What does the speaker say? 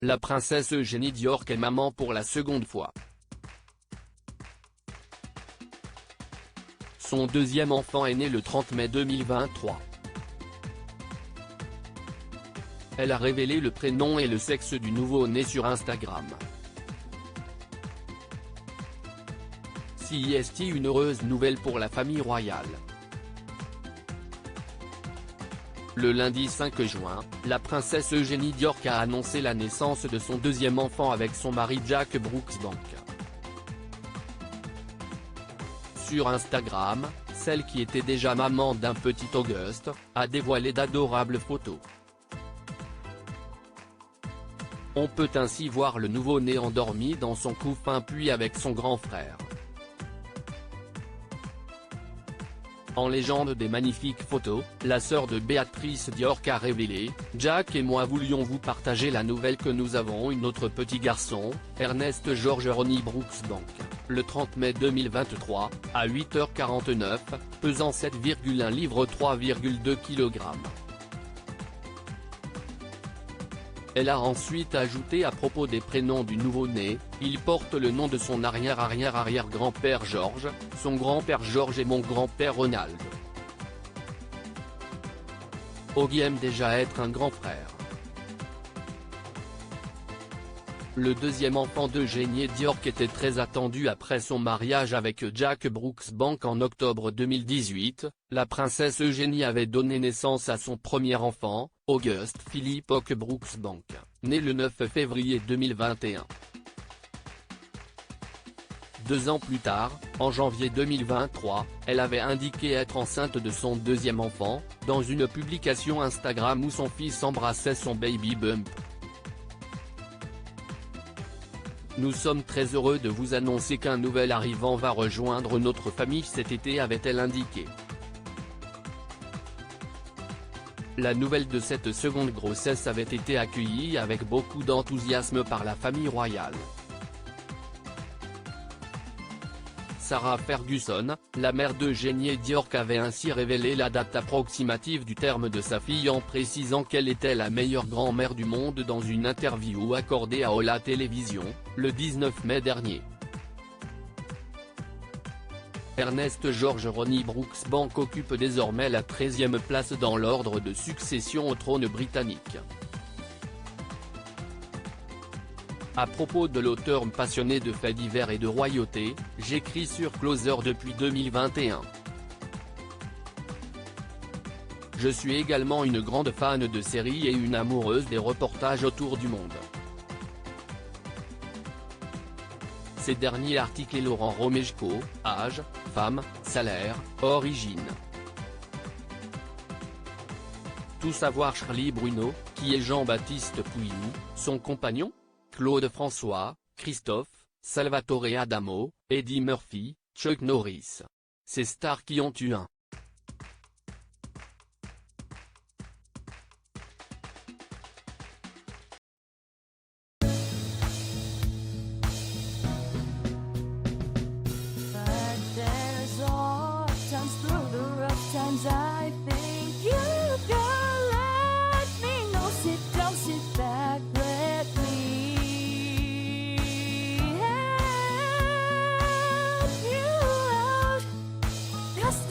la princesse Eugénie d'York est maman pour la seconde fois. Son deuxième enfant est né le 30 mai 2023. Elle a révélé le prénom et le sexe du nouveau-né sur Instagram. C'est une heureuse nouvelle pour la famille royale. Le lundi 5 juin, la princesse Eugénie d'York a annoncé la naissance de son deuxième enfant avec son mari Jack Brooksbank. Sur Instagram, celle qui était déjà maman d'un petit Auguste, a dévoilé d'adorables photos. On peut ainsi voir le nouveau-né endormi dans son couffin puis avec son grand frère. En légende des magnifiques photos, la sœur de Béatrice d'York a révélé « Jack et moi voulions vous partager la nouvelle que nous avons eu notre petit garçon, Ernest George Ronnie Brooksbank, le 30 mai 2023, à 8h49, pesant 7,1 livres 3,2 kg. » Elle a ensuite ajouté à propos des prénoms du nouveau-né, il porte le nom de son arrière-arrière-arrière-grand-père George, son grand-père George et mon grand-père Ronald. Augie aime déjà être un grand frère. Le deuxième enfant d'Eugénie d'York était très attendu après son mariage avec Jack Brooksbank en octobre 2018, la princesse Eugénie avait donné naissance à son premier enfant, Auguste Philip Ock Brooksbank, né le 9 février 2021. 2 ans plus tard, en janvier 2023, elle avait indiqué être enceinte de son deuxième enfant, dans une publication Instagram où son fils embrassait son baby bump. Nous sommes très heureux de vous annoncer qu'un nouvel arrivant va rejoindre notre famille cet été, avait-elle indiqué. La nouvelle de cette seconde grossesse avait été accueillie avec beaucoup d'enthousiasme par la famille royale. Sarah Ferguson, la mère d'Eugénie d'York, avait ainsi révélé la date approximative du terme de sa fille en précisant qu'elle était la meilleure grand-mère du monde dans une interview accordée à Ola Télévision, le 19 mai dernier. Ernest George Ronnie Brooksbank occupe désormais la 13e place dans l'ordre de succession au trône britannique. À propos de l'auteur passionné de faits divers et de royauté, j'écris sur Closer depuis 2021. Je suis également une grande fan de séries et une amoureuse des reportages autour du monde. Ces derniers articles et Laurent Romejko, âge, femme, salaire, origine. Tout savoir. Charlie Bruno, qui est Jean-Baptiste Pouilloux, son compagnon, Claude François, Christophe, Salvatore Adamo, Eddie Murphy, Chuck Norris. Ces stars qui ont eu un I think you can let me know. Sit back, let me help you out. Just